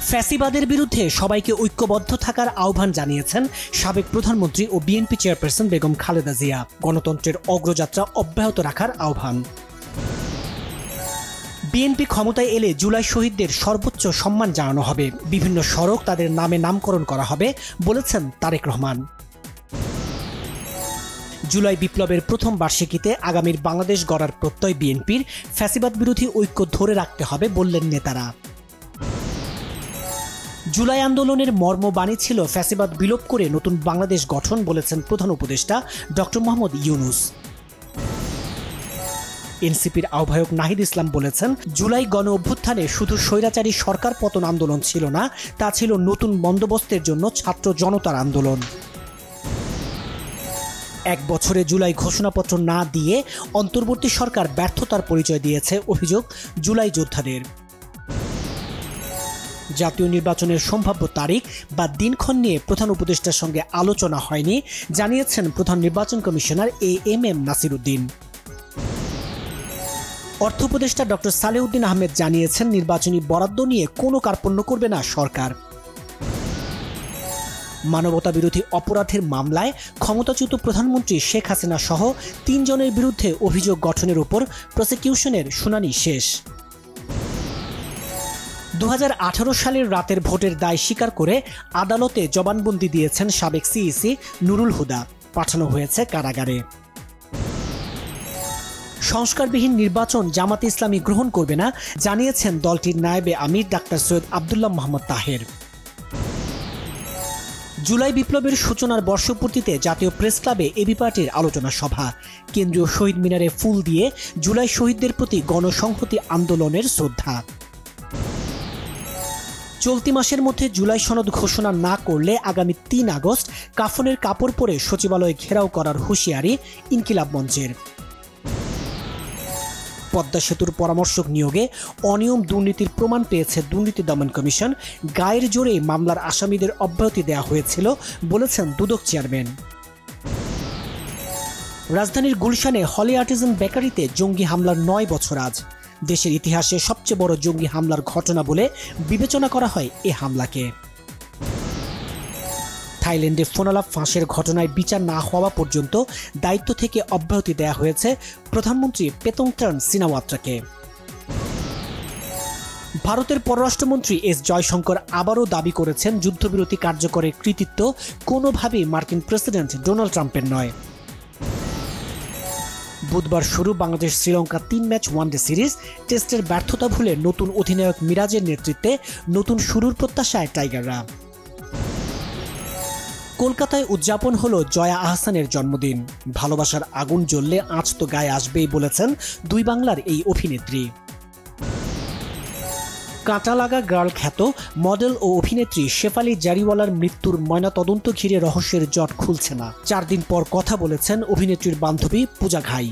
ফ্যাসিবাদের বিরুদ্ধে সবাইকে ঐক্যবদ্ধ থাকার আহ্বান জানিয়েছেন সাবেক প্রধানমন্ত্রী ও বিএনপি চেয়ারপারসন বেগম খালেদা জিয়া। গণতন্ত্রের অগ্রযাত্রা অব্যাহত রাখার আহ্বান। বিএনপি ক্ষমতায় এলে জুলাই শহীদদের সর্বোচ্চ সম্মান জানানো হবে, বিভিন্ন সড়ক তাদের নামে নামকরণ করা হবে বলেছেন তারেক রহমান। জুলাই বিপ্লবের প্রথম বার্ষিকীতে আগামীর বাংলাদেশ গড়ার প্রত্যয় বিএনপির, ফ্যাসিবাদ বিরোধী ঐক্য ধরে রাখতে হবে বললেন নেতারা। জুলাই আন্দোলনের মর্মবাণী ছিল ফ্যাসিবাদ বিলোপ করে নতুন বাংলাদেশ গঠন বলেছেন প্রধান উপদেষ্টা ডক্টর মোহাম্মদ ইউনূস। এনসিপির আহ্বায়ক নাহিদ ইসলাম বলেছেন, জুলাই গণ অভ্যুত্থানে শুধু স্বৈরাচারী সরকার পতন আন্দোলন ছিল না, তা ছিল নতুন বন্দোবস্তের জন্য ছাত্র জনতার আন্দোলন। এক বছরে জুলাই ঘোষণাপত্র না দিয়ে অন্তর্বর্তী সরকার ব্যর্থতার পরিচয় দিয়েছে অভিযোগ জুলাই যোদ্ধাদের। জাতীয় নির্বাচনের সম্ভাব্য তারিখ বা দিনক্ষণ নিয়ে প্রধান উপদেষ্টার সঙ্গে আলোচনা হয়নি জানিয়েছেন প্রধান নির্বাচন কমিশনার এএমএম নাসির উদ্দিন। অর্থ উপদেষ্টা ডক্টর সালেউদ্দিন আহমেদ জানিয়েছেন, নির্বাচনী বরাদ্দ নিয়ে কোনো কার্পণ্য করবে না সরকার। মানবতা বিরোধী অপরাধের মামলায় ক্ষমতাচ্যুত প্রধানমন্ত্রী শেখ হাসিনা সহ ৩ জনের বিরুদ্ধে অভিযোগ গঠনের উপর প্রসিকিউশনের শুনানি শেষ। ২০১৮ সালের রাতের ভোটের দায় স্বীকার করে আদালতে জবানবন্দি দিয়েছেন সাবেক সিইসি নুরুল হুদা, পাঠানো হয়েছে কারাগারে। সংস্কারবিহীন নির্বাচন জামাতে ইসলামী গ্রহণ করবে না জানিয়েছেন দলটির নায়েবে আমির ডাক্তার সৈয়দ আব্দুল্লাহ মোহাম্মদ তাহের। জুলাই বিপ্লবের সূচনার বর্ষপূর্তিতে জাতীয় প্রেস ক্লাবে এবি পার্টির আলোচনা সভা, কেন্দ্রীয় শহীদ মিনারে ফুল দিয়ে জুলাই শহীদদের প্রতি গণসংহতি আন্দোলনের শ্রদ্ধা। চলতি মাসের মধ্যে জুলাই সনদ ঘোষণা না করলে আগামী ৩ আগস্ট কাফনের কাপড় পরে সচিবালয় ঘেরাও করার হুঁশিয়ারি ইনকিলাব মঞ্চের। পদ্মা সেতুর পরামর্শক নিয়োগে অনিয়ম দুর্নীতির প্রমাণ পেয়েছে দুর্নীতি দমন কমিশন, গায়ের জোরে মামলার আসামিদের অব্যাহতি দেওয়া হয়েছিল বলেছেন দুদক চেয়ারম্যান। রাজধানীর গুলশানে হলি আর্টিজান বেকারিতে জঙ্গি হামলার ৯ বছর আজ। দেশের ইতিহাসে সবচেয়ে বড় জঙ্গি হামলার ঘটনা বলে বিবেচনা করা হয় এ হামলাকে। থাইল্যান্ডে ফোনালাপ ফাঁসের ঘটনায় বিচার না হওয়া পর্যন্ত দায়িত্ব থেকে অব্যাহতি দেওয়া হয়েছে প্রধানমন্ত্রী পেতংট্রান সিনাওয়াত্রাকে। ভারতের পররাষ্ট্রমন্ত্রী এস জয়শঙ্কর আবারও দাবি করেছেন, যুদ্ধবিরতি কার্যকরের কৃতিত্ব কোনোভাবেই মার্কিন প্রেসিডেন্ট ডোনাল্ড ট্রাম্পের নয়। বুধবার শুরু Bangladesh Sri Lanka ৩ match one day series, টেস্টের ব্যর্থতা ভুলে নতুন অধিনায়ক মিরাজের নেতৃত্বে নতুন শুরুর প্রত্যাশায় টাইগাররা। কলকাতায় উদযাপন হলো জয়া আহসানের জন্মদিন। ভালোবাসার আগুন জ্বললে আঁচ তো গায়ে আসবেই বলেছেন দুই বাংলার এই অভিনেত্রী। কাঁটা লাগা গার্ল খ্যাত মডেল ও অভিনেত্রী শেফালি জারিওয়ালার মৃত্যুর ময়নাতদন্ত ঘিরে রহস্যের জট খুলছে না। 4 দিন পর কথা বলেছেন অভিনেত্রীর বান্ধবী পূজা ঘাই।